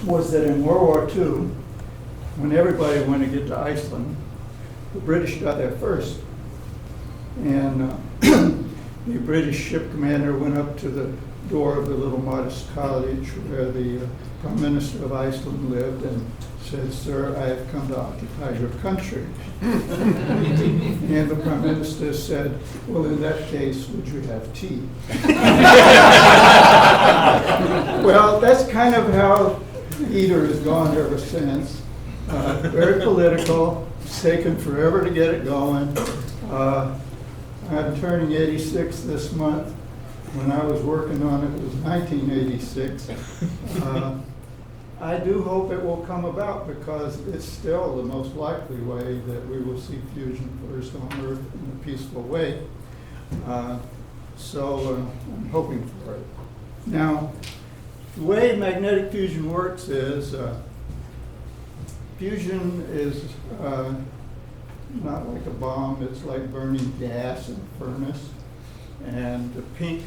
was that in World War II, when everybody wanted to get to Iceland, the British got there first. And the British ship commander went up to the door of the little modest cottage where the Prime Minister of Iceland lived and said, "Sir, I have come to occupy your country." And the Prime Minister said, "Well, in that case, would you have tea?" Well, that's kind of how ITER has gone ever since. Very political. It's taken forever to get it going. I'm turning 86 this month. When I was working on it, it was 1986. I do hope it will come about because it's still the most likely way that we will see fusion first on Earth in a peaceful way. So I'm hoping for it. Now, the way magnetic fusion works is fusion is not like a bomb, it's like burning gas in a furnace. And the pink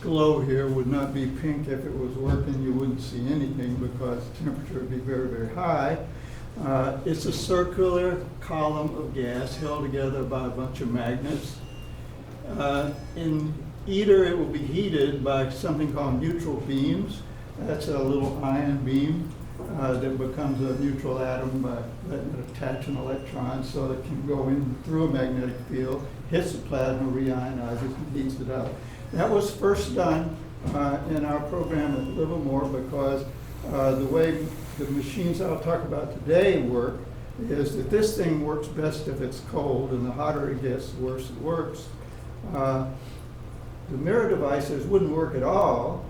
glow here would not be pink if it was working. You wouldn't see anything because the temperature would be very, very high. It's a circular column of gas held together by a bunch of magnets. In ITER, it will be heated by something called neutral beams. That's a little ion beam that becomes a neutral atom by letting it attach an electron so that it can go in through a magnetic field, hits the plasma, reionizes, and heats it up. That was first done in our program at Livermore because the way the machines I'll talk about today work is that this thing works best if it's cold, and the hotter it gets, the worse it works. The mirror devices wouldn't work at all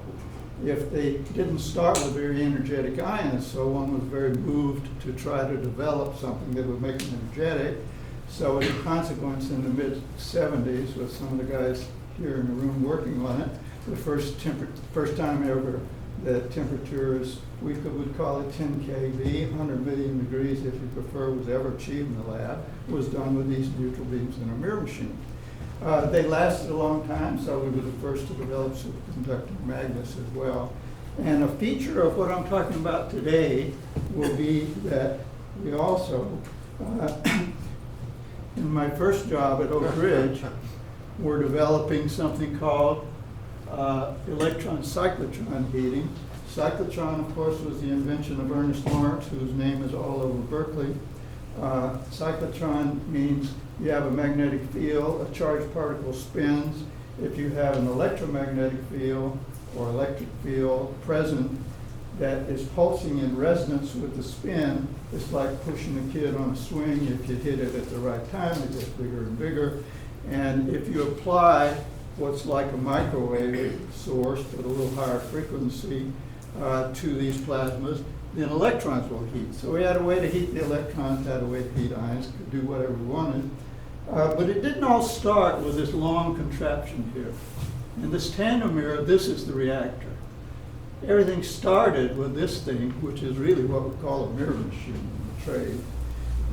if they didn't start with very energetic ions, so one was very moved to try to develop something that would make them energetic. So as a consequence, in the mid-70s, with some of the guys here in the room working on it, the first time ever that temperatures, we would call it 10 kV, 100 million degrees if you prefer, was ever achieved in the lab, was done with these neutral beams in a mirror machine. They lasted a long time, so we were the first to develop superconducting magnets as well. And a feature of what I'm talking about today will be that we also, in my first job at Oak Ridge, we're developing something called Electron Cyclotron heating. Cyclotron, of course, was the invention of Ernest Lawrence, whose name is all over Berkeley. Cyclotron means you have a magnetic field, a charged particle spins. If you have an electromagnetic field or electric field present that is pulsing in resonance with the spin, it's like pushing a kid on a swing. If you hit it at the right time, it gets bigger and bigger. And if you apply what's like a microwave source but a little higher frequency to these plasmas, then electrons will heat. So we had a way to heat the electrons, had a way to heat ions, could do whatever we wanted. But it didn't all start with this long contraption here. In this tandem mirror, this is the reactor. Everything started with this thing, which is really what we call a mirror machine in the trade.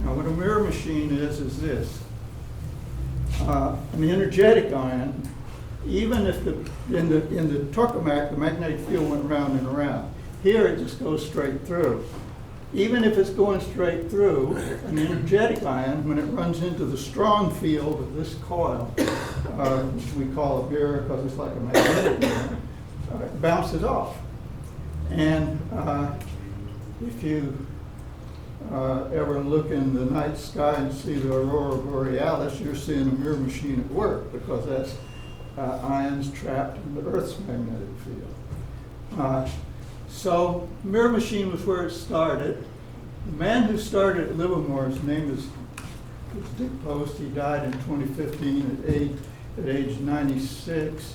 Now, what a mirror machine is this. An energetic ion, even if in the tokamak, the magnetic field went round and around. Here it just goes straight through. Even if it's going straight through, an energetic ion, when it runs into the strong field of this coil, which we call a mirror because it's like a magnetic mirror, it bounces off. And if you ever look in the night sky and see the aurora borealis, you're seeing a mirror machine at work because that's ions trapped in the Earth's magnetic field. So mirror machine was where it started. The man who started at Livermore, his name is Dick Post. He died in 2015 at age 96.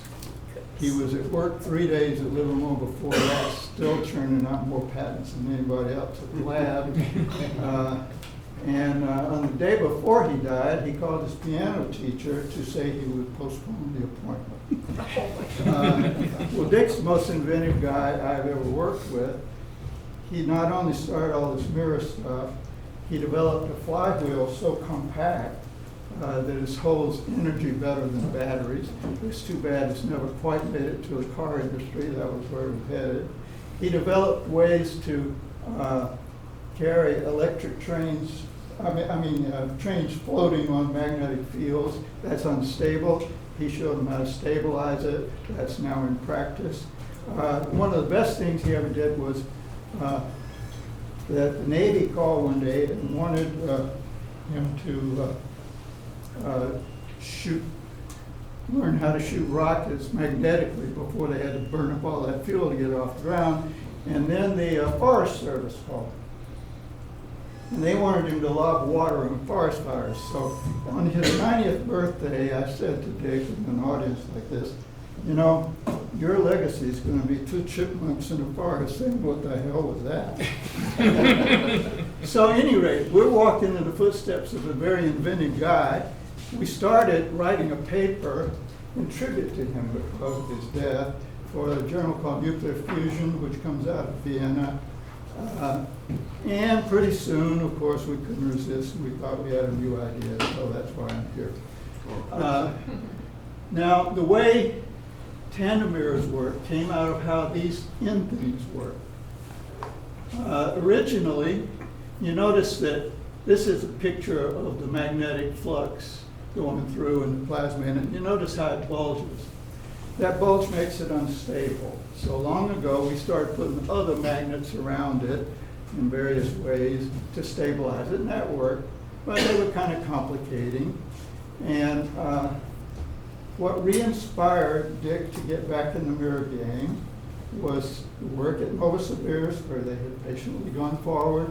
He was at work 3 days at Livermore before that, still churning out more patents than anybody else at the lab. And on the day before he died, he called his piano teacher to say he would postpone the appointment. Well, Dick's the most inventive guy I've ever worked with. He not only started all this mirror stuff, he developed a flywheel so compact that it holds energy better than batteries. It's too bad it's never quite made it to the car industry. That was where we headed. he developed ways to carry electric trains, trains floating on magnetic fields. That's unstable. He showed them how to stabilize it. That's now in practice. One of the best things he ever did was that the Navy called one day and wanted him to learn how to shoot rockets magnetically before they had to burn up all that fuel to get it off the ground. And then the Forest Service called. And they wanted him to lob water on forest fires. So on his 90th birthday, I said to Dick in an audience like this, you know, your legacy is going to be two chipmunks in a forest saying, what the hell was that? So at any rate, we're walking in the footsteps of a very inventive guy. We started writing a paper in tribute to him because of his death for a journal called Nuclear Fusion, which comes out of Vienna. And pretty soon, of course, we couldn't resist. We thought we had a new idea, so that's why I'm here. Now, the way tandem mirrors work came out of how these end things work. Originally, you notice that this is a picture of the magnetic flux going through in the plasma, and you notice how it bulges. That bulge makes it unstable. So long ago, we started putting other magnets around it in various ways to stabilize it, and that worked, but they were kind of complicating. And what re-inspired Dick to get back in the mirror game was work at Novosibirsk, where they had patiently gone forward.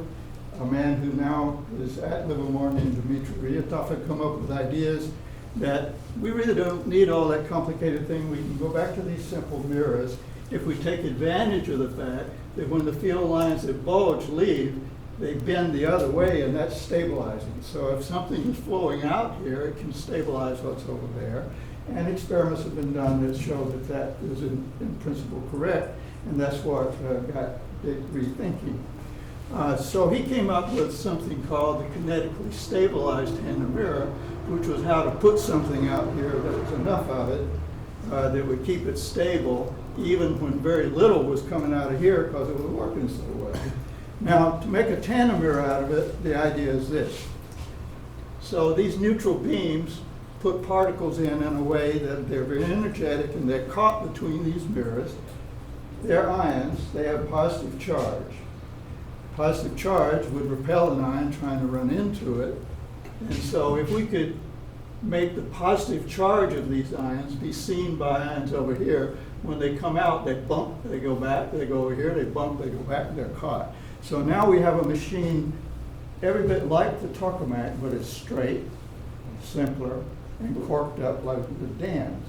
A man who now is at Livermore named Dmitry Ryatov had come up with ideas that we really don't need all that complicated thing. We can go back to these simple mirrors if we take advantage of the fact that when the field lines that bulge leave, they bend the other way, and that's stabilizing. So if something is flowing out here, it can stabilize what's over there. And experiments have been done that show that that is in principle correct, and that's what got Dick rethinking. So he came up with something called the kinetically stabilized tandem mirror, which was how to put something out here that was enough of it that would keep it stable, even when very little was coming out of here because it was working so well. Now, to make a tandem mirror out of it, the idea is this. So these neutral beams put particles in a way that they're very energetic, and they're caught between these mirrors. They're ions. They have positive charge. Positive charge would repel an ion trying to run into it. And so if we could make the positive charge of these ions be seen by ions over here, when they come out, they bump, they go back, they go over here, they bump, they go back, and they're caught. So now we have a machine every bit like the tokamak, but it's straight, simpler, and corked up like the dams.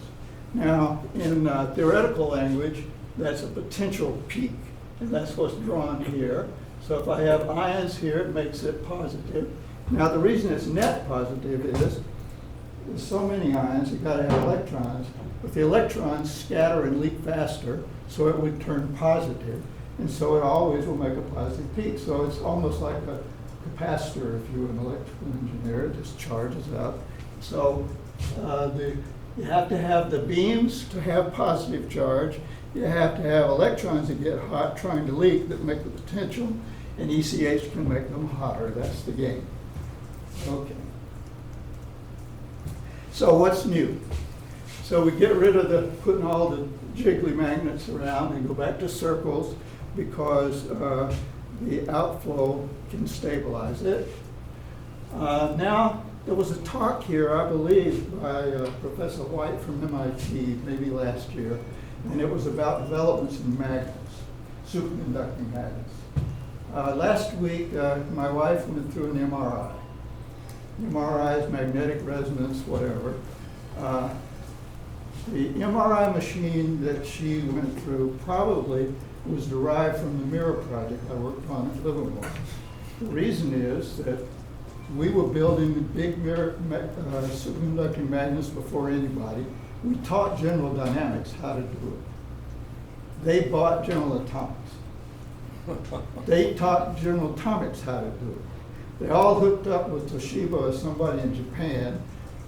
Now, in theoretical language, that's a potential peak, and that's what's drawn here. So if I have ions here, it makes it positive. Now, the reason it's net positive is there's so many ions, you've got to have electrons, but the electrons scatter and leak faster, so it would turn positive, and so it always will make a positive peak. So it's almost like a capacitor, if you were an electrical engineer. It just charges up. So you have to have the beams to have positive charge. You have to have electrons that get hot trying to leak that make the potential, and ECH can make them hotter. That's the game. Okay. So what's new? So we get rid of putting all the jiggly magnets around and go back to circles because the outflow can stabilize it. Now, there was a talk here, I believe, by Professor White from MIT, maybe last year, and it was about developments in magnets, superconducting magnets. Last week, my wife went through an MRI. MRI is magnetic resonance, whatever. The MRI machine that she went through probably was derived from the mirror project I worked on at Livermore. The reason is that we were building big mirror superconducting magnets before anybody. We taught General Dynamics how to do it. They bought General Atomics. They taught General Atomics how to do it. They all hooked up with Toshiba or somebody in Japan.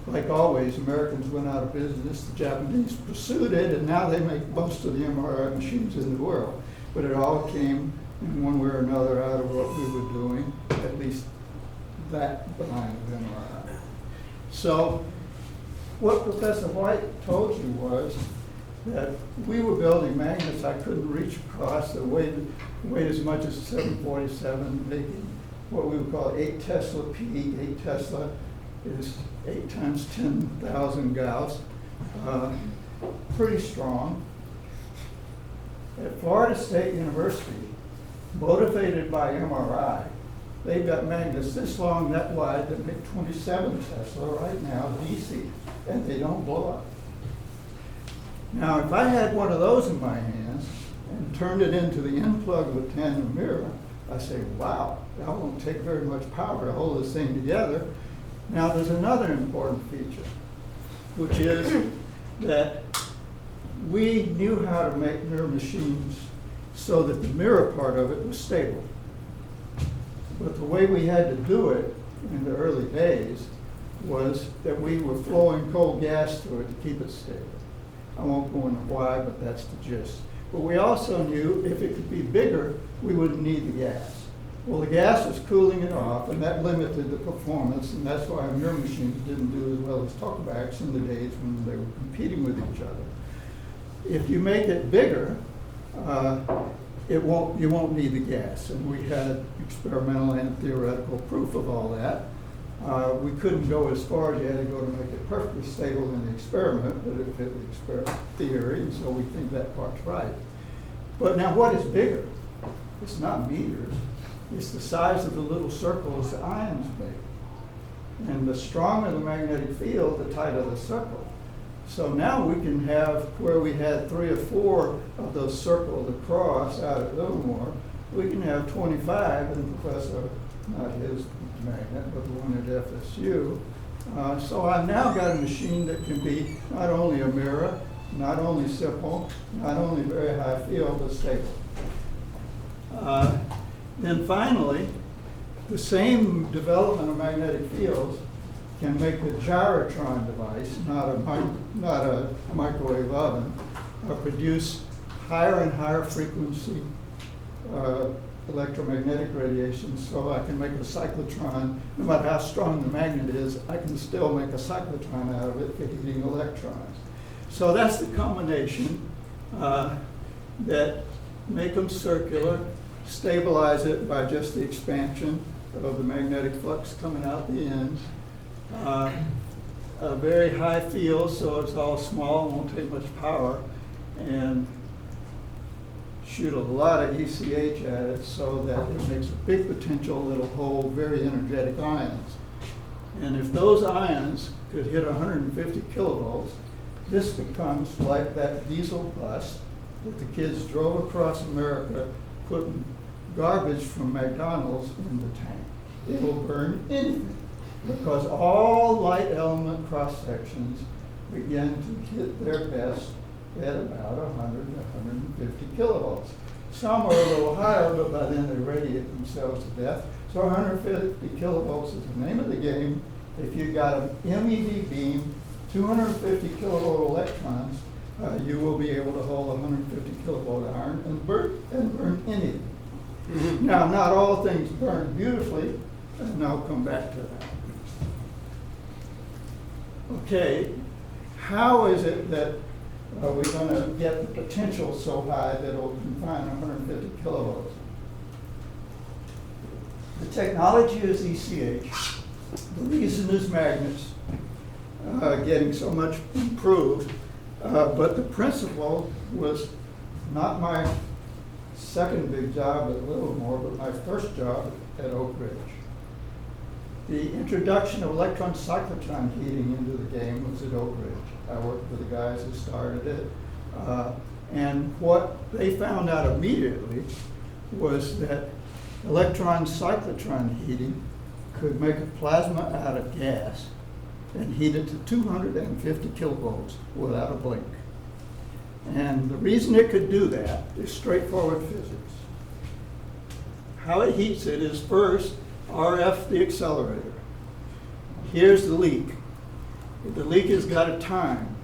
Like always, Americans went out of business. The Japanese pursued it, and now they make most of the MRI machines in the world. but it all came in one way or another out of what we were doing, at least that line of MRI. So what Professor White told you was that we were building magnets I couldn't reach across that weighed as much as 747, making what we would call 8 Tesla peak. 8 Tesla is 8 times 10,000 Gauss. Pretty strong. At Florida State University, motivated by MRI, they've got magnets this long, that wide, that make 27 Tesla right now, DC, and they don't blow up. Now, if I had one of those in my hands and turned it into the end plug of a tandem mirror, I say, wow, that won't take very much power to hold this thing together. Now, there's another important feature, which is that we knew how to make mirror machines so that the mirror part of it was stable. But the way we had to do it in the early days was that we were flowing cold gas through it to keep it stable. I won't go into why, but that's the gist. But we also knew if it could be bigger, we wouldn't need the gas. Well, the gas was cooling it off, and that limited the performance, and that's why mirror machines didn't do as well as tokamaks in the days when they were competing with each other. If you make it bigger, you won't need the gas, and we had experimental and theoretical proof of all that. We couldn't go as far as you had to go to make it perfectly stable in the experiment, but it fit the experiment theory, and so we think that part's right. But now what is bigger? It's not meters. It's the size of the little circles the ions make. And the stronger the magnetic field, the tighter the circle. So now we can have, where we had 3 or 4 of those circled across out at Livermore, we can have 25, and Professor, not his magnet, but the one at FSU. So I've now got a machine that can be not only a mirror, not only simple, not only very high field, but stable. Then finally, the same development of magnetic fields can make the gyrotron device, not a microwave oven, produce higher and higher frequency electromagnetic radiation, so I can make a cyclotron. No matter how strong the magnet is, I can still make a cyclotron out of it for heating electrons. So that's the combination that make them circular, stabilize it by just the expansion of the magnetic flux coming out the end. A very high field, so it's all small, won't take much power, and shoot a lot of ECH at it so that it makes a big potential that'll hold very energetic ions. And if those ions could hit 150 kilovolts, this becomes like that diesel bus that the kids drove across America putting garbage from McDonald's in the tank. It will burn anything because all light element cross sections begin to hit their best at about 100 to 150 kilovolts. Some are a little higher, but by then they radiate themselves to death. So 150 kilovolts is the name of the game. If you've got an MEV beam, 250 kilovolt electrons, you will be able to hold 150 kilovolt iron and burn anything. Now, not all things burn beautifully, and I'll come back to that. Okay, how is it that we're going to get the potential so high that it will confine 150 kilovolts? The technology is ECH. The reason is magnets getting so much improved, but the principle was not my second big job at Livermore, but my first job at Oak Ridge. The introduction of electron cyclotron heating into the game was at Oak Ridge. I worked with the guys who started it. And what they found out immediately was that electron cyclotron heating could make a plasma out of gas and heat it to 250 kilovolts without a blink. And the reason it could do that is straightforward physics. How it heats it is first RF the accelerator. Here's the leak. The leak has got a time.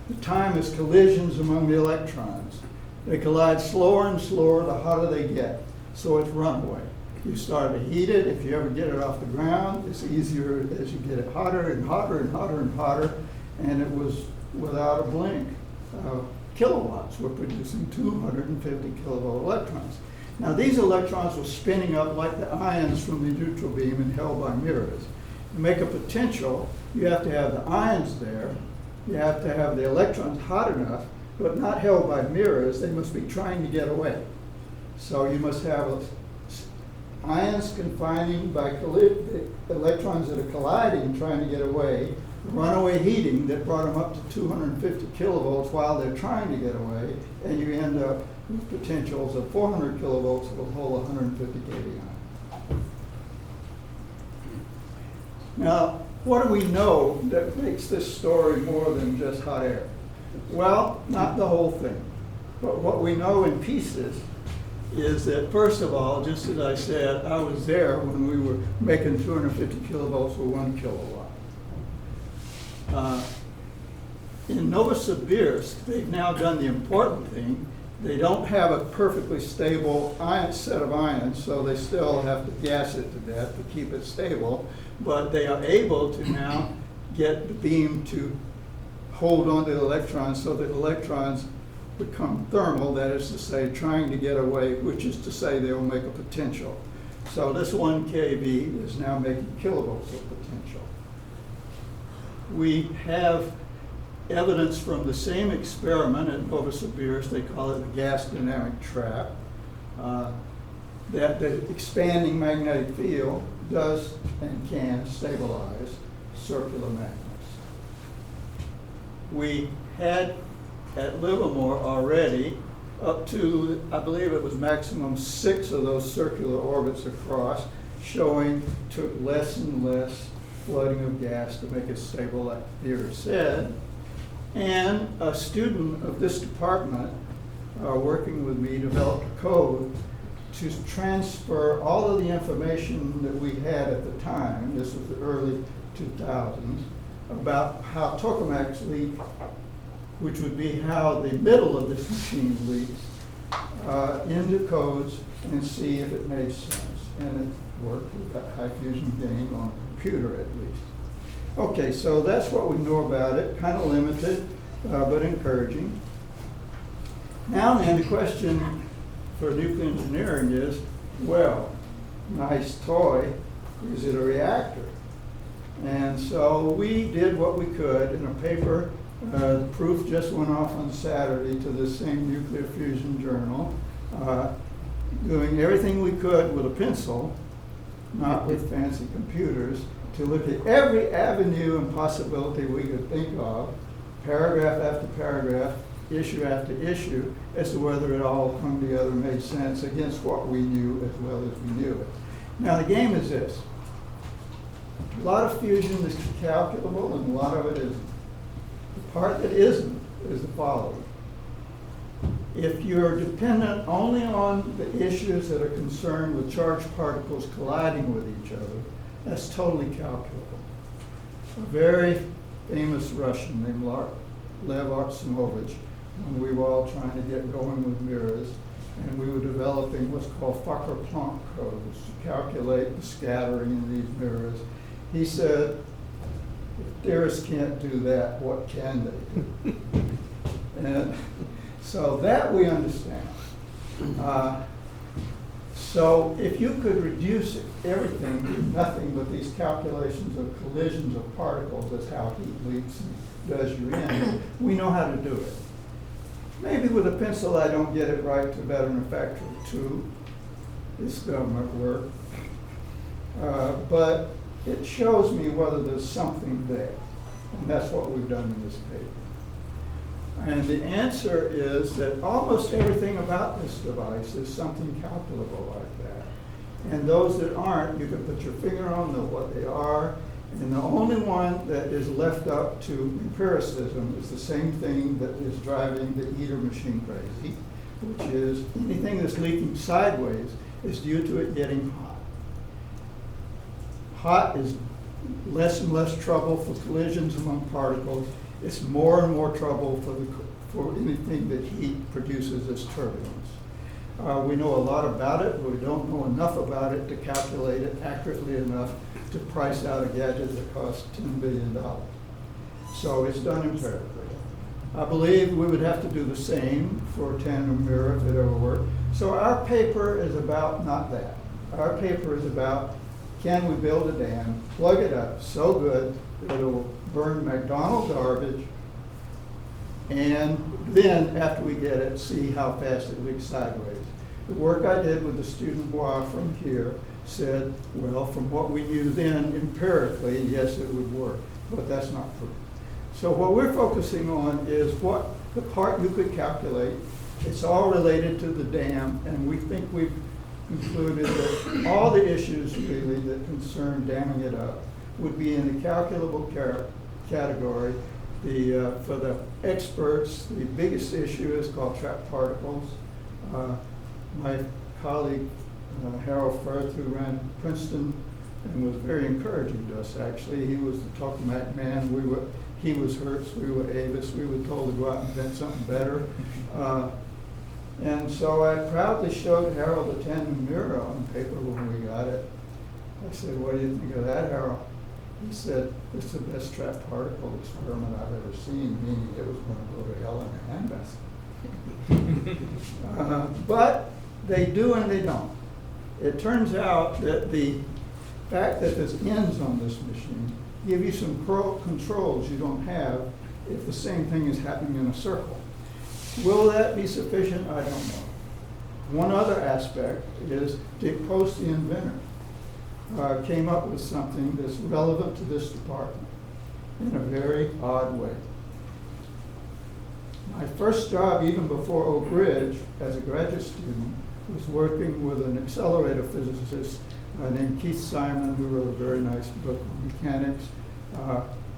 The time is collisions among the electrons. They collide slower and slower the hotter they get, so it's runaway. You start to heat it. If you ever get it off the ground, it's easier as you get it hotter and hotter and hotter and hotter, and it was without a blink. Kilowatts were producing 250 kilovolt electrons. Now these electrons were spinning up like the ions from the neutral beam and held by mirrors. To make a potential, you have to have the ions there, you have to have the electrons hot enough, but not held by mirrors. They must be trying to get away. So you must have ions confining by the electrons that are colliding, trying to get away, runaway heating that brought them up to 250 kilovolts while they're trying to get away, and you end up with potentials of 400 kilovolts that will hold 150 kV. Now, what do we know that makes this story more than just hot air? Well, not the whole thing, but what we know in pieces is that, first of all, just as I said, I was there when we were making 250 kilovolts for 1 kilowatt. In Novosibirsk, they've now done the important thing. They don't have a perfectly stable set of ions, so they still have to gas it to death to keep it stable, but they are able to now get the beam to hold onto the electrons so that electrons become thermal, that is to say, trying to get away, which is to say they'll make a potential. So this 1 kV is now making kilovolts of potential. We have evidence from the same experiment at Novosibirsk, they call it the gas dynamic trap, that the expanding magnetic field does and can stabilize circular magnets. We had at Livermore already up to, I believe it was maximum 6 of those circular orbits across, showing took less and less flooding of gas to make it stable, like the theory said. And a student of this department working with me developed a code to transfer all of the information that we had at the time, this was the early 2000s, about how tokamaks leak, which would be how the middle of this machine leaks, into codes and see if it made sense. And it worked. We got high fusion gain on a computer at least. Okay, so that's what we know about it, kind of limited, but encouraging. Now then, the question for nuclear engineering is, well, nice toy, is it a reactor? And so we did what we could in a paper. The proof just went off on Saturday to this same nuclear fusion journal, doing everything we could with a pencil, not with fancy computers, to look at every avenue and possibility we could think of, paragraph after paragraph, issue after issue, as to whether it all come together and made sense against what we knew as well as we knew it. Now the game is this. A lot of fusion is calculable and a lot of it isn't. The part that isn't is the following. If you're dependent only on the issues that are concerned with charged particles colliding with each other, that's totally calculable. A very famous Russian named Lev Artsimovich, when we were all trying to get going with mirrors, and we were developing what's called Fokker-Planck codes to calculate the scattering in these mirrors. He said, if theorists can't do that, what can they do? And so that we understand. So if you could reduce everything to nothing but these calculations of collisions of particles, that's how heat leaks and does you in, we know how to do it. Maybe with a pencil I don't get it right to better than a factor of 2. This government work. But it shows me whether there's something there. And that's what we've done in this paper. And the answer is that almost everything about this device is something calculable like that. And those that aren't, you can put your finger on what they are. And the only one that is left up to empiricism is the same thing that is driving the eater machine crazy, which is anything that's leaking sideways is due to it getting hot. Hot is less and less trouble for collisions among particles. It's more and more trouble for anything that heat produces as turbulence. We know a lot about it, but we don't know enough about it to calculate it accurately enough to price out a gadget that costs $10 billion. So it's done empirically. I believe we would have to do the same for a tandem mirror if it ever worked. So our paper is about not that. Our paper is about, can we build a dam, plug it up so good that it will burn McDonald's garbage, and then after we get it, see how fast it leaks sideways. The work I did with the student bois from here said, well, from what we knew then empirically, yes, it would work, but that's not true. So what we're focusing on is what the part you could calculate. It's all related to the dam, and we think we've concluded that all the issues really that concern damming it up would be in the calculable category. For the experts, the biggest issue is called trapped particles. My colleague, Harold Firth, who ran Princeton and was very encouraging to us, actually. He was the tokamak man. He was Hertz, we were Avis. We were told to go out and invent something better. And so I proudly showed Harold the tandem mirror on paper when we got it. I said, what do you think of that, Harold? He said, it's the best trapped particle experiment I've ever seen, meaning it was going to go to hell in a handbasket. But they do and they don't. It turns out that the fact that there's ends on this machine give you some controls you don't have if the same thing is happening in a circle. Will that be sufficient? I don't know. One other aspect is Dick Post, the inventor, came up with something that's relevant to this department in a very odd way. My first job, even before Oak Ridge, as a graduate student, was working with an accelerator physicist named Keith Simon, who wrote a very nice book on mechanics.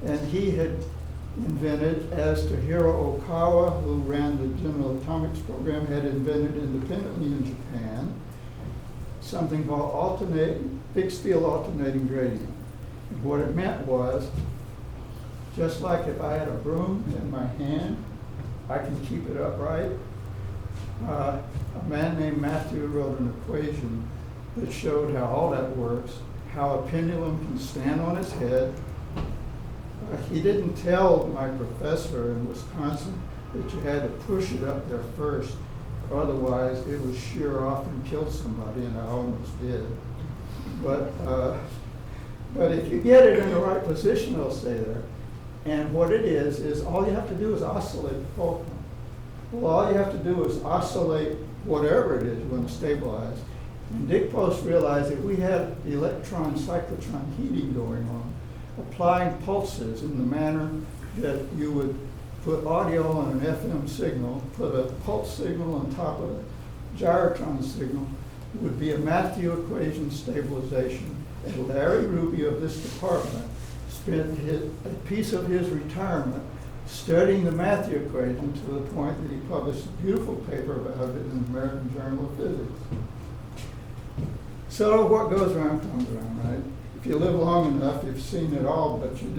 And he had invented, as Tohiro Okawa, who ran the General Atomics program, had invented independently in Japan, something called fixed field alternating gradient. And what it meant was, just like if I had a broom in my hand, I can keep it upright. A man named Matthew wrote an equation that showed how all that works, how a pendulum can stand on its head. He didn't tell my professor in Wisconsin that you had to push it up there first, otherwise it would shear off and kill somebody, and I almost did. But if you get it in the right position, it'll stay there. And what it is all you have to do is oscillate the fulcrum. Well, all you have to do is oscillate whatever it is you want to stabilize. And Dick Post realized that we had electron cyclotron heating going on, applying pulses in the manner that you would put audio on an FM signal, put a pulse signal on top of a gyrotron signal, would be a Matthew equation stabilization. And Larry Ruby of this department spent a piece of his retirement studying the Matthew equation to the point that he published a beautiful paper about it in the American Journal of Physics. So what goes around comes around, right? If you live long enough, you've seen it all, but you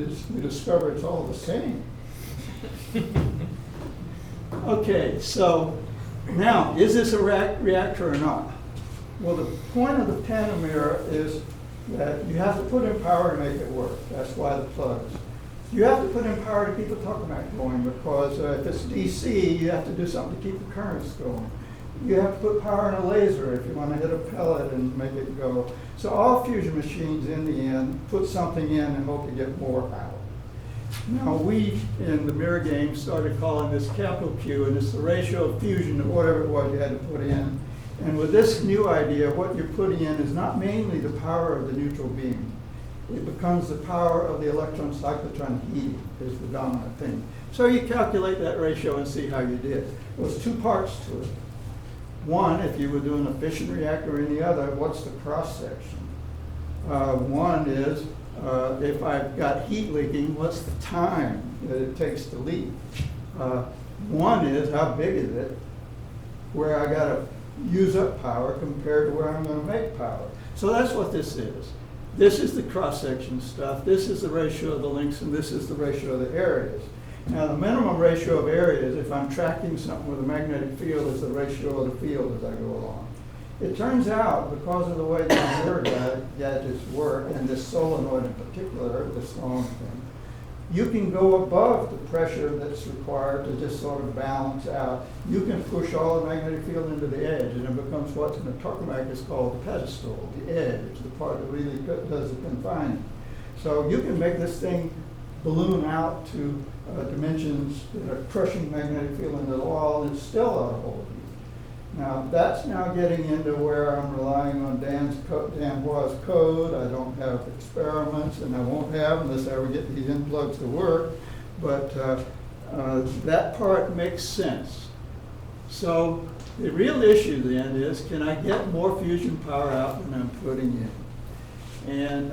discover it's all the same. Okay, so now, is this a reactor or not? Well, the point of the tandem mirror is that you have to put in power to make it work. That's why the plugs. You have to put in power to keep the tokamak going, because if it's DC, you have to do something to keep the currents going. You have to put power in a laser if you want to hit a pellet and make it go. So all fusion machines, in the end, put something in and hope to get more out. Now we, in the mirror game, started calling this capital Q, and it's the ratio of fusion to whatever it was you had to put in. And with this new idea, what you're putting in is not mainly the power of the neutral beam. It becomes the power of the electron cyclotron heating is the dominant thing. So you calculate that ratio and see how you did. There's two parts to it. One, if you were doing a fission reactor, and the other, what's the cross section? One is, if I've got heat leaking, what's the time that it takes to leak? One is, how big is it, where I got to use up power compared to where I'm going to make power. So that's what this is. This is the cross-section stuff. This is the ratio of the links, and this is the ratio of the areas. Now, the minimum ratio of areas, if I'm tracking something with a magnetic field, is the ratio of the field as I go along. It turns out, because of the way the mirror gadgets work, and this solenoid in particular, this long thing, you can go above the pressure that's required to just sort of balance out. You can push all the magnetic field into the edge, and it becomes what's in a tokamak is called the pedestal, the edge, the part that really does the confining. So you can make this thing balloon out to dimensions that are crushing magnetic field into the wall, and it's still out of hold. Now, that's now getting into where I'm relying on Dan Hua's code. I don't have experiments, and I won't have unless I ever get these in plugs to work. But that part makes sense. So the real issue then is, can I get more fusion power out than I'm putting in? And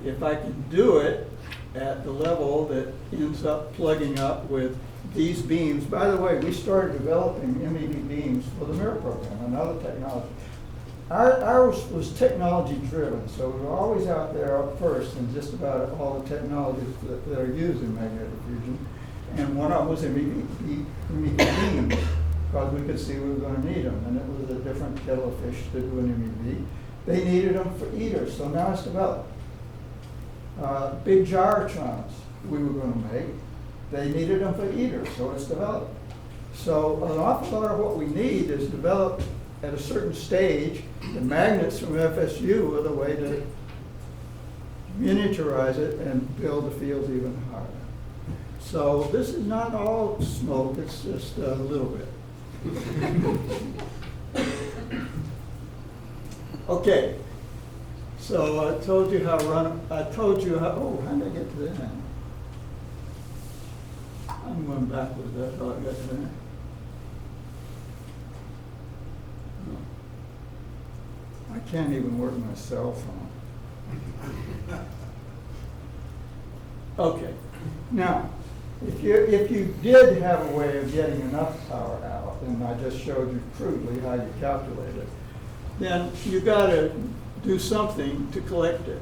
if I can do it at the level that ends up plugging up with these beams. By the way, we started developing MEV beams for the mirror program, another technology. Ours was technology driven, so we were always out there up first in just about all the technologies that are used in magnetic fusion. And one of them was MEV beams, because we could see we were going to need them, and it was a different kettle of fish to do an MEV. They needed them for eaters, so now it's developed. Big gyrotrons we were going to make. They needed them for eaters, so it's developed. So an awful lot of what we need is developed at a certain stage. The magnets from FSU are the way to miniaturize it and build the fields even higher. So this is not all smoke, it's just a little bit. Okay, so I told you how how did I get to that? I'm going backwards, that's how I got to that. I can't even work my cell phone. Okay, now, if you did have a way of getting enough power out, and I just showed you crudely how you calculate it, then you got to do something to collect it.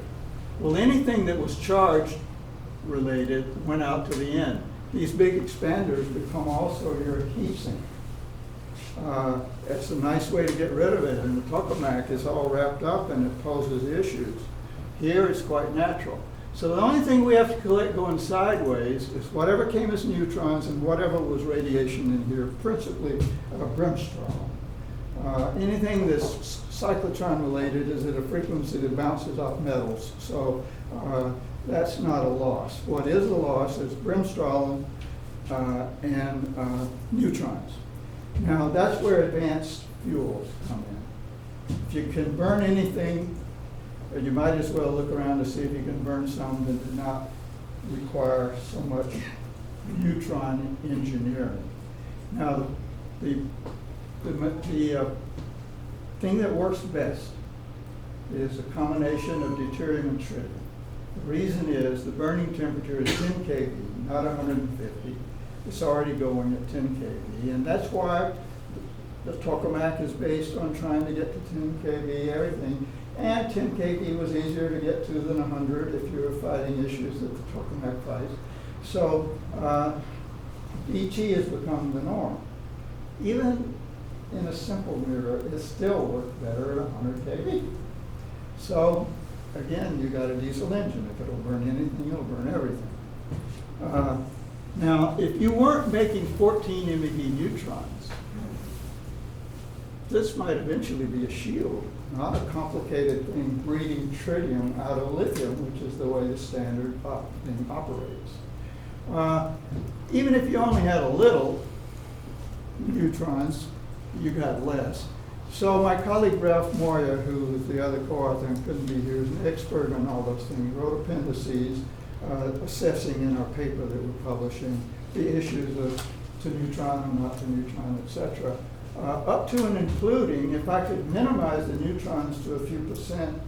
Well, anything that was charged related went out to the end. These big expanders become also your heat sink. It's a nice way to get rid of it, and the tokamak is all wrapped up and it poses issues. Here it's quite natural. So the only thing we have to collect going sideways is whatever came as neutrons and whatever was radiation in here, principally brimstone. Anything that's cyclotron related is at a frequency that bounces off metals. So that's not a loss. What is a loss is brimstone and neutrons. Now that's where advanced fuels come in. If you can burn anything, you might as well look around to see if you can burn some that do not require so much neutron engineering. Now the thing that works best is a combination of deuterium and tritium. The reason is the burning temperature is 10 kV, not 150. It's already going at 10 kV, and that's why the tokamak is based on trying to get to 10 kV, everything. And 10 kV was easier to get to than 100 if you were fighting issues that the tokamak fights. So ET has become the norm. Even in a simple mirror, it still works better at 100 kV. So again, you got a diesel engine. If it'll burn anything, it'll burn everything. Now, if you weren't making 14 MeV neutrons, this might eventually be a shield, not a complicated thing breeding tritium out of lithium, which is the way the standard thing operates. Even if you only had a little neutrons, you got less. So my colleague Ralph Moya, who is the other co-author and couldn't be here, is an expert on all those things, wrote appendices assessing in our paper that we're publishing the issues of to neutron and not to neutron, etc. Up to and including, if I could minimize the neutrons to a few percent,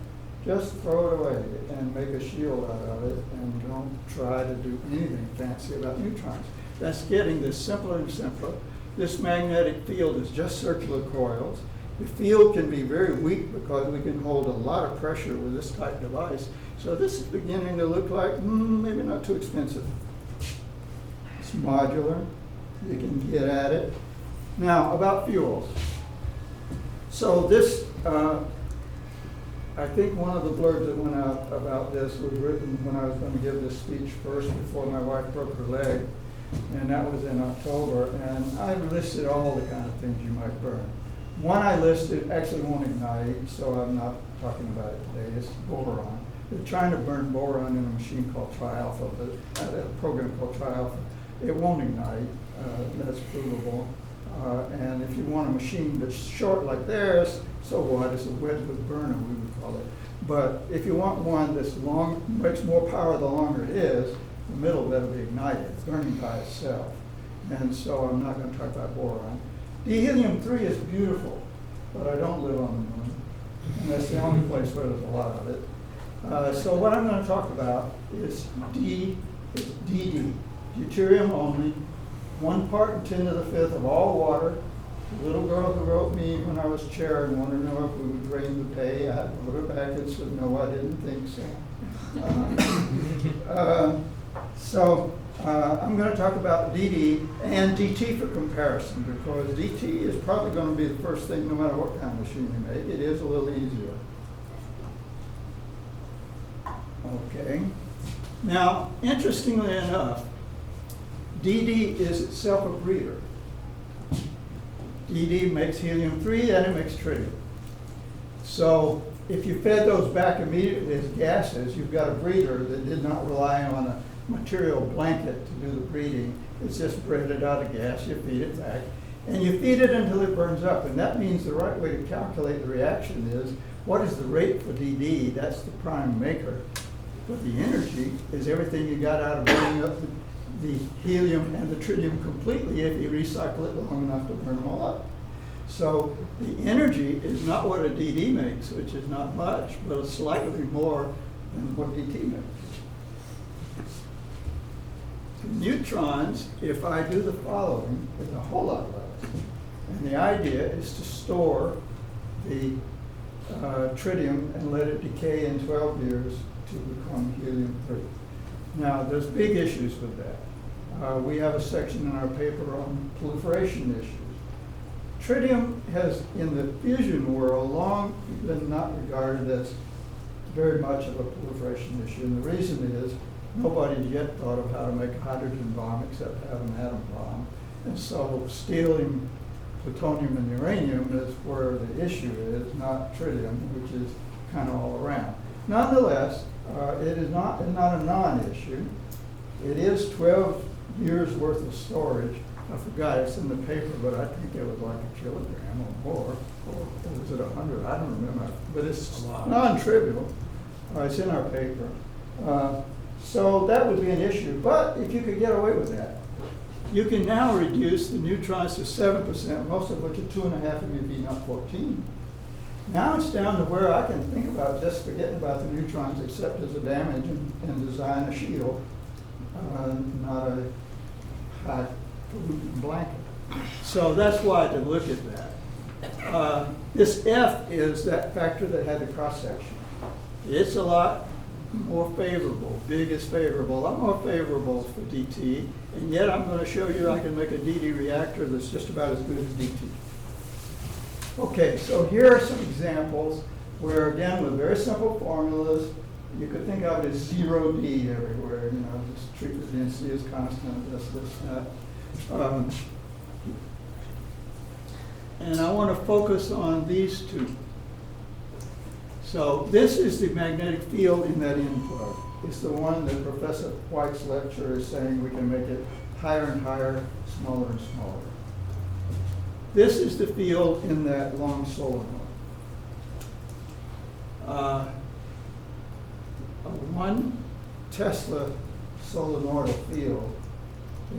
just throw it away and make a shield out of it, and don't try to do anything fancy about neutrons. That's getting this simpler and simpler. This magnetic field is just circular coils. The field can be very weak because we can hold a lot of pressure with this type device. So this is beginning to look like maybe not too expensive. modular. You can get at it. Now, about fuels. So this, I think one of the blurbs that went out about this was written when I was going to give this speech first before my wife broke her leg, and that was in October, and I listed all the kind of things you might burn. One I listed actually won't ignite, so I'm not talking about it today. It's boron. They're trying to burn boron in a machine called Tri-Alpha, a program called Tri-Alpha. It won't ignite. That's provable. And if you want a machine that's short like theirs, so what? It's a Wedgwood burner, we would call it. But if you want one that's long, makes more power the longer it is, the middle better be ignited. It's burning by itself. And so I'm not going to talk about boron. Helium-3 is beautiful, but I don't live on the moon. And that's the only place where there's a lot of it. So what I'm going to talk about is DD, deuterium only, 1 part in 10 to the 5th of all water. The little girl who wrote me when I was chair and wanted to know if we would drain the pay, I wrote her back and said, no, I didn't think so. I'm going to talk about DD and DT for comparison, because DT is probably going to be the first thing no matter what kind of machine you make. It is a little easier. Okay. Now, interestingly enough, DD is itself a breeder. DD makes helium-3 and it makes tritium. So if you fed those back immediately as gases, you've got a breeder that did not rely on a material blanket to do the breeding. It's just bred it out of gas, you feed it back, and you feed it until it burns up. And that means the right way to calculate the reaction is, what is the rate for DD? That's the prime maker. But the energy is everything you got out of burning up the helium and the tritium completely if you recycle it long enough to burn them all up. So the energy is not what a DD makes, which is not much, but it's slightly more than what DT makes. Neutrons, if I do the following, is a whole lot less. And the idea is to store the tritium and let it decay in 12 years to become helium-3. Now, there's big issues with that. We have a section in our paper on proliferation issues. Tritium has, in the fusion world, long been not regarded as very much of a proliferation issue. And the reason is, nobody's yet thought of how to make a hydrogen bomb except have an atom bomb. And so stealing plutonium and uranium is where the issue is, not tritium, which is kind of all around. Nonetheless, it is not a non-issue. It is 12 years worth of storage. I forgot, it's in the paper, but I think it was like a kilogram or more. Or was it 100? I don't remember. But it's non-trivial. It's in our paper. So that would be an issue. But if you could get away with that, you can now reduce the neutrons to 7%, most of which are 2.5 MeV, not 14. Now it's down to where I can think about just forgetting about the neutrons except as a damage and design a shield, not a high pollutant blanket. So that's why to look at that. This F is that factor that had the cross section. It's a lot more favorable. Big is favorable, a lot more favorable for DT, and yet I'm going to show you I can make a DD reactor that's just about as good as DT. Okay, so here are some examples where, again, with very simple formulas, you could think of it as 0D everywhere, you know, just treat the density as constant, this, that. And I want to focus on these two. So this is the magnetic field in that end plug. It's the one that Professor White's lecture is saying we can make it higher and higher, smaller and smaller. This is the field in that long solenoid. A 1 Tesla solenoidal field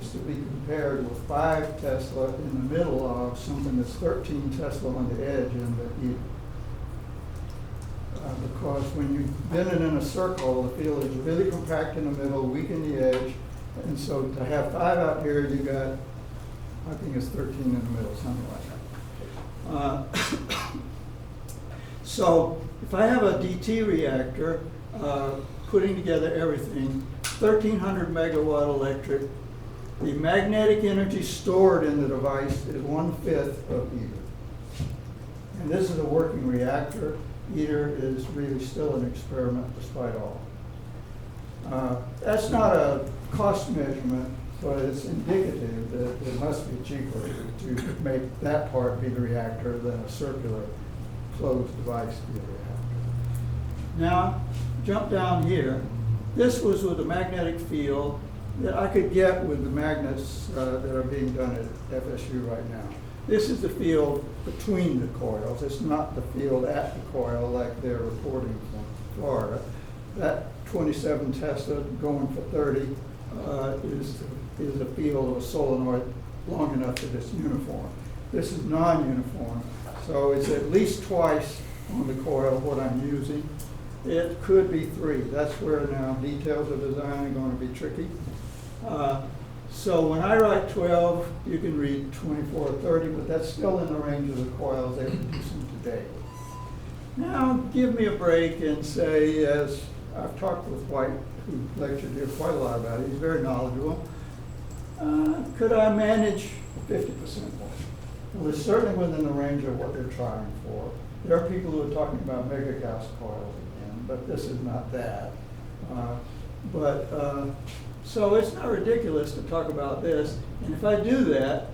is to be compared with 5 Tesla in the middle of something that's 13 Tesla on the edge in the heat. Because when you bend it in a circle, the field is really compact in the middle, weak in the edge, and so to have 5 out here, you got, I think it's 13 in the middle, something like that. So if I have a DT reactor, putting together everything, 1,300 megawatt electric, The magnetic energy stored in the device is 1/5 of ITER. And this is a working reactor. ITER is really still an experiment despite all. That's not a cost measurement, but it's indicative that it must be cheaper to make that part be the reactor than a circular closed device be the reactor. Now, jump down here. This was with a magnetic field that I could get with the magnets that are being done at FSU right now. This is the field between the coils. It's not the field at the coil like they're reporting from Florida. That 27 Tesla going for 30 is a field of a solenoid long enough that it's uniform. This is non-uniform, so it's at least twice on the coil what I'm using. It could be 3. That's where now details of design are going to be tricky. So when I write 12, you can read 24 or 30, but that's still in the range of the coils they're producing today. Now, give me a break and say, as I've talked with White, who lectured here quite a lot about it, he's very knowledgeable, could I manage 50% more? Well, it's certainly within the range of what they're trying for. There are people who are talking about mega-Gauss coils again, but this is not that. So it's not ridiculous to talk about this. And if I do that,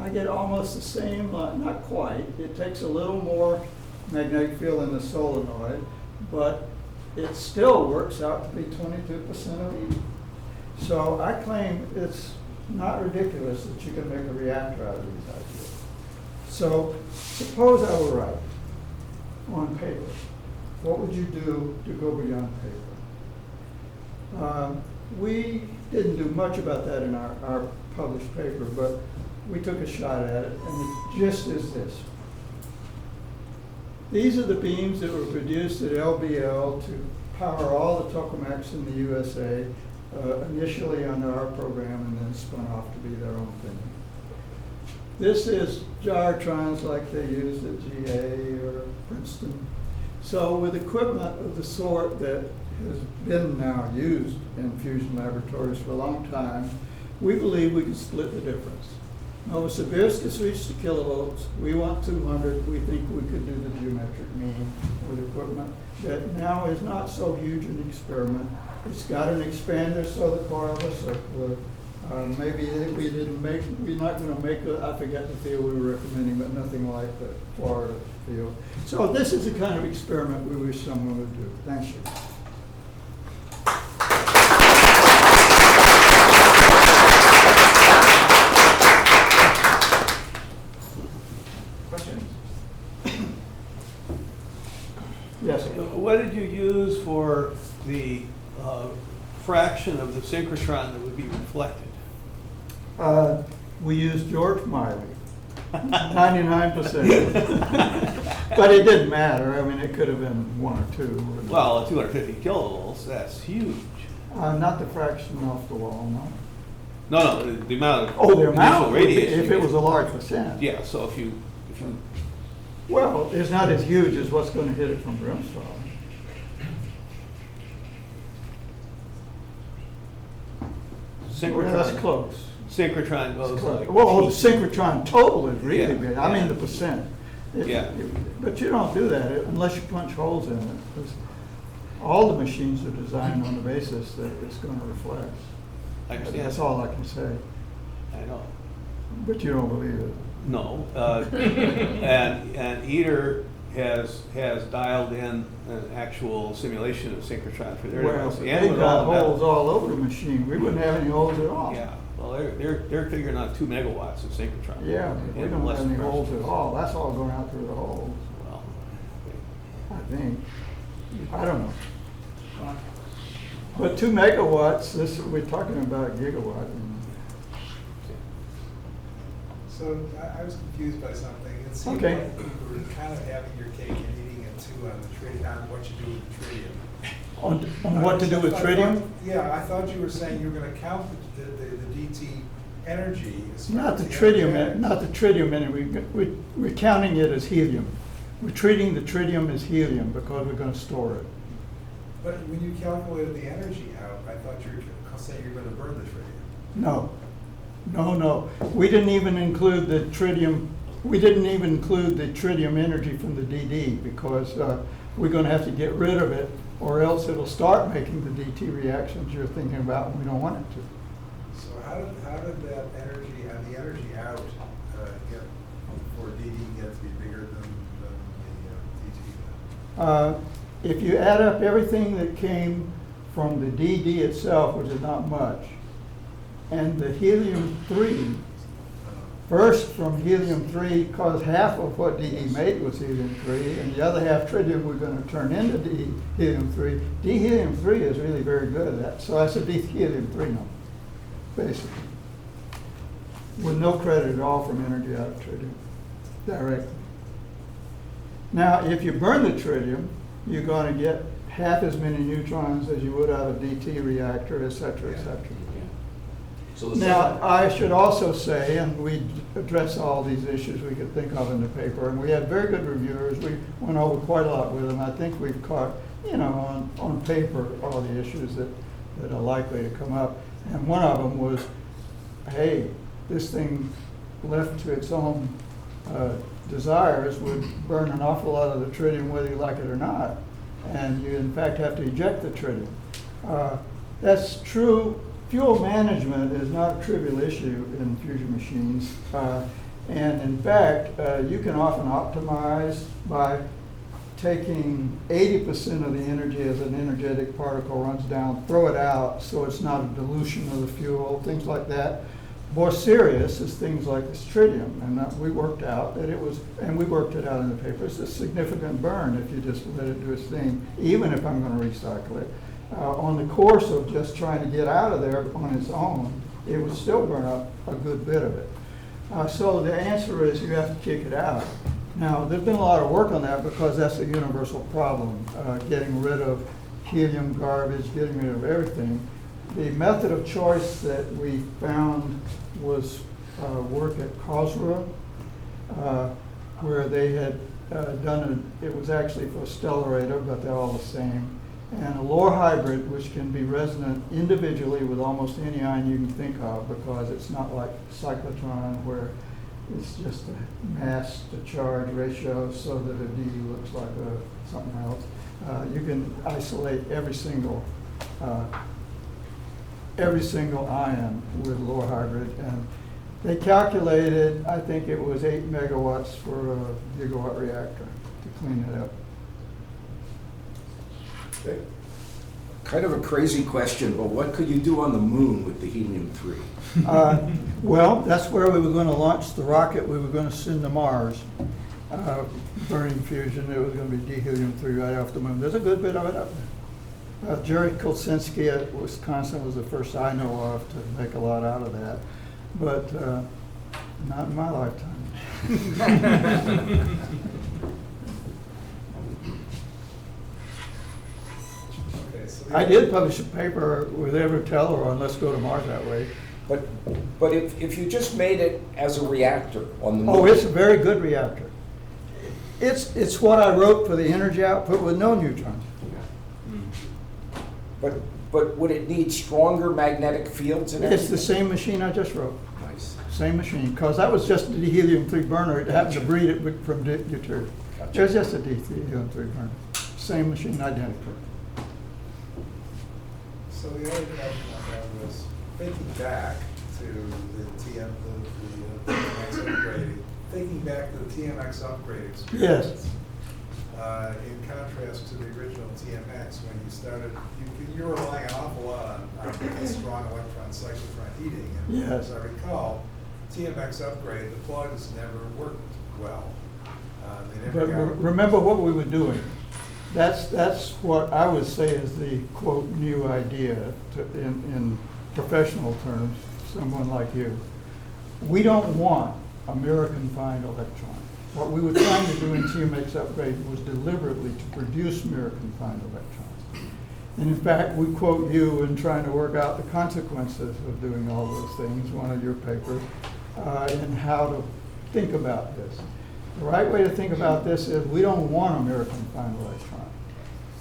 I get almost the same, not quite. It takes a little more magnetic field in the solenoid, but it still works out to be 22% of E. So I claim it's not ridiculous that you can make a reactor out of these ideas. So suppose I were right on paper. What would you do to go beyond paper? We didn't do much about that in our published paper, but we took a shot at it, and the gist is this. These are the beams that were produced at LBL to power all the tokamaks in the USA, initially under our program and then spun off to be their own thing. This is gyrotrons like they used at GA or Princeton. So with equipment of the sort that has been now used in fusion laboratories for a long time, we believe we can split the difference. Novosibirsk has reached the kilovolts. We want 200. We think we could do the geometric mean with equipment that now is not so huge an experiment. It's got an expander so the coils are circular. Maybe we didn't make, we're not going to make, I forget the field we were recommending, but nothing like the Florida field. So this is the kind of experiment we wish someone would do. Thank you. Yes. What did you use for the fraction of the synchrotron that would be reflected? We used George Miley, 99%. But it didn't matter. I mean, it could have been 1 or 2. Well, at 250 kilovolts, that's huge. Not the fraction off the wall, no. No, the amount of the amount would be radiation. if it was a large percent. Yeah, so if you Well, it's not as huge as what's going to hit it from brimstone. synchrotron, Well, that's close. synchrotron goes like Well, the synchrotron total is really Yeah, big. I mean yeah. the percent. Yeah. But you don't do that unless you punch holes in it. 'Cause all the machines are designed on the basis that it's going to reflect. I understand. That's all I can say. I know. But you don't believe it. No, and ITER has dialed in an actual simulation of synchrotron for their Well, device. they've got holes all over the machine. We wouldn't have any holes at all. Yeah, well, they're figuring out 2 megawatts of synchrotron. Yeah, but we And don't less have any pressure. holes at all. That's all going out through the holes, Well, I think. I don't know. But 2 megawatts, we're talking about a gigawatt. So I was confused by something. It seemed Okay. like you were kind of having your cake and eating it too on the tritium, on what you do with the tritium. On what to do with tritium? Yeah, I thought you were saying you were going to count the DT energy. As far Not as the the tritium, energetics. not the tritium, and we're counting it as helium. We're treating the tritium as helium because we're going to store it. But when you calculated the energy out, I thought you were saying you were going to burn the tritium. No, No. We didn't even include the tritium. We didn't even include the tritium energy from the DD because we're going to have to get rid of it, or else it'll start making the DT reactions you're thinking about, and we don't want it to. So how did that energy, the energy out, get for DD get to be bigger than the DT? If you add up everything that came from the DD itself, which is not much, and the helium-3, first from helium-3, because half of what DE made was helium-3, and the other half tritium we're going to turn into helium-3. D-helium-3 is really very good at that, so that's a D-helium-3 number, basically, with no credit at all from energy out of tritium, directly. Now, if you burn the tritium, you're going to get half as many neutrons as you would out of a DT reactor, et cetera, et cetera. So the Now, second- I should also say, and we address all these issues we could think of in the paper, and we had very good reviewers. We went over quite a lot with them. I think we've caught, on paper, all the issues that are likely to come up. And one of them was, hey, this thing left to its own desires would burn an awful lot of the tritium whether you like it or not. And you, in fact, have to eject the tritium. That's true. Fuel management is not a trivial issue in fusion machines. And in fact, you can often optimize by taking 80% of the energy as an energetic particle runs down, throw it out so it's not a dilution of the fuel, things like that. More serious is things like this tritium, and we worked out that it was, and we worked it out in the paper, it's a significant burn if you just let it do its thing, even if I'm going to recycle it. On the course of just trying to get out of there on its own, it would still burn up a good bit of it. So the answer is you have to kick it out. Now, there's been a lot of work on that because that's a universal problem, getting rid of helium garbage, getting rid of everything. The method of choice that we found was work at Karlsruhe, where they had it was actually for a stellarator, but they're all the same. And a Lohr hybrid, which can be resonant individually with almost any ion you can think of, because it's not like cyclotron where it's just a mass to charge ratio so that a D looks like something else. You can isolate every single ion with Lohr hybrid, and they calculated, I think it was 8 megawatts for a gigawatt reactor to clean it up. Okay. Kind of a crazy question, but what could you do on the moon with the helium-3? Well, that's where we were going to launch the rocket we were going to send to Mars. Burning fusion, it was going to be D-helium-3 right off the moon. There's a good bit of it up there. Jerry Kolsinski at Wisconsin was the first I know of to make a lot out of that, but not in my lifetime. Okay, so I did publish a paper with Everett Teller on Let's Go to Mars That Way. But if you just made it as a reactor on the moon. Oh, it's a very good reactor. It's what I wrote for the energy output with no neutrons. But would it need stronger magnetic fields and It's the everything? same machine I just wrote. Nice. Same machine, because that was just a helium-3 burner. It happened to breed it from deuterium. Gotcha. It was just a helium-3 burner. Same machine, identical. So the other question I had was thinking back to the TMX upgrade, thinking back to the TMX upgrade experience. Yes. In contrast to the original TMX, when you started, you were relying an awful lot on strong electron cyclotron heating. And Yes. as I recall, TMX upgrade, the plugs never worked well. They never But got. remember what we were doing. That's what I would say is the, quote, new idea in professional terms, someone like you. We don't want a mirror-confined electron. What we were trying to do in TMX upgrade was deliberately to produce mirror-confined electrons. And in fact, we quote you in trying to work out the consequences of doing all those things, one of your papers, and how to think about this. The right way to think about this is we don't want a mirror-confined electron.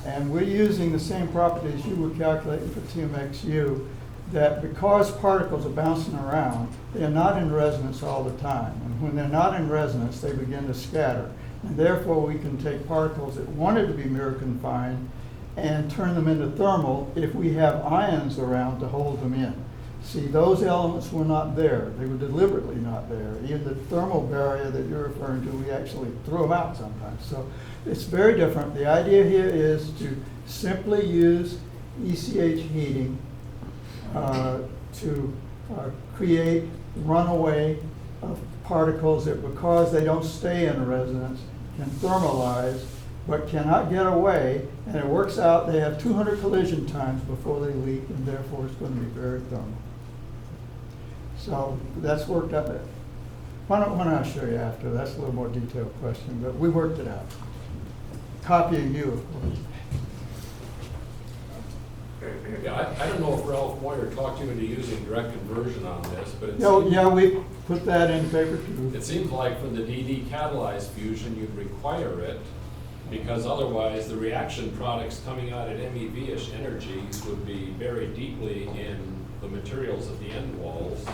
And we're using the same properties you were calculating for TMXU, that because particles are bouncing around, they're not in resonance all the time. And when they're not in resonance, they begin to scatter. And therefore, we can take particles that wanted to be mirror confined and turn them into thermal if we have ions around to hold them in. See, those elements were not there. They were deliberately not there. Even the thermal barrier that you're referring to, we actually threw them out sometimes. So it's very different. The idea here is to simply use ECH heating to create runaway of particles that, because they don't stay in resonance, can thermalize, but cannot get away, and it works out they have 200 collision times before they leak, and therefore it's going to be very thermal. So that's worked out. Why don't I show you after? That's a little more detailed question, but we worked it out. Copying you, of course. Yeah, I don't know if Ralph Moyer talked you into using direct conversion on this, but Yeah, we put that in paper too. it seems like for the DD catalyzed fusion, you'd require it, because otherwise the reaction products coming out at MEV-ish energies would be buried deeply in the materials at the end walls.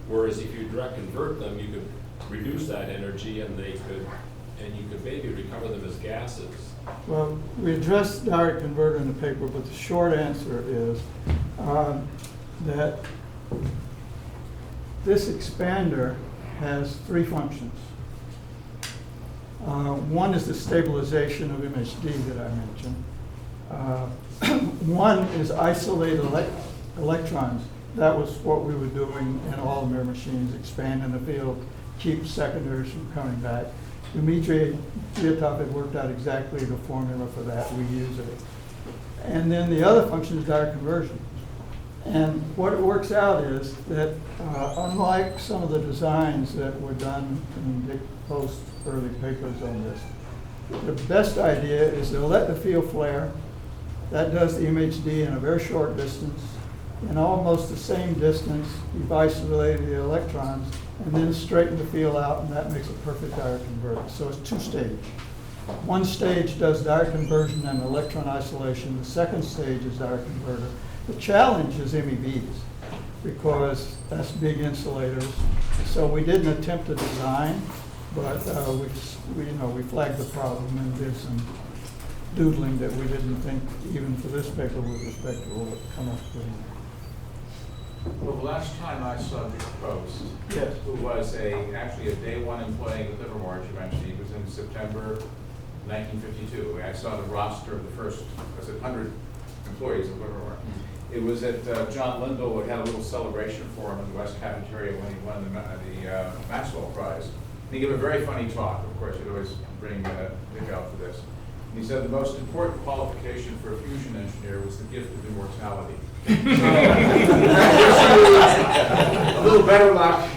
Whereas if you direct convert them, you could reduce that energy and you could maybe recover them as gases. Well, we addressed direct converter in the paper, but the short answer is that this expander has three functions. One is the stabilization of MHD that I mentioned. One is isolated electrons. That was what we were doing in all the mirror machines, expanding the field, keep secondaries from coming back. Dmitry Giotov had worked out exactly the formula for that. We use it. And then the other function is direct conversion. And what it works out is that unlike some of the designs that were done in Dick Post's early papers on this, the best idea is to let the field flare. That does the MHD in a very short distance. In almost the same distance, you've isolated the electrons, and then straighten the field out, and that makes a perfect direct converter. So it's two-stage. One stage does direct conversion and electron isolation. The second stage is direct converter. The challenge is MEVs, because that's big insulators. So we didn't attempt a design, but we flagged the problem and did some doodling that we didn't think, even for this paper with respect to what come up with. Well, the last time I saw Dick Post, Yes. who was actually a day one employee at Livermore, as you mentioned, he was in September 1952. I saw the roster of the first, 100 employees of Livermore. It was at John Lindell had a little celebration for him in the West Cafeteria when he won the Maxwell Prize. And he gave a very funny talk. Of course, you'd always bring Dick out for this. And he said the most important qualification for a fusion engineer was the gift of immortality. So, a little better luck.